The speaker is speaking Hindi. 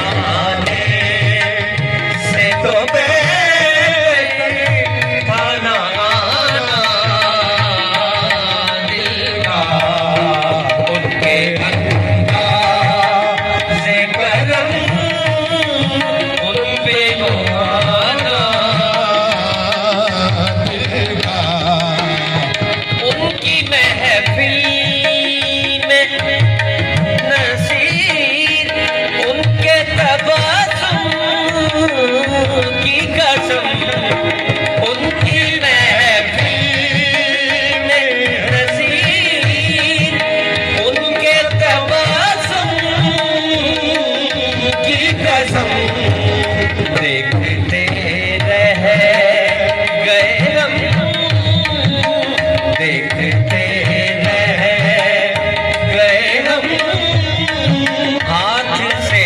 आने से तो बेगाना आना दिल का उनके अंदाज़े करम उन पे आना दिल का उनकी महफिल में नसीर उनके तबस्सुम की कसम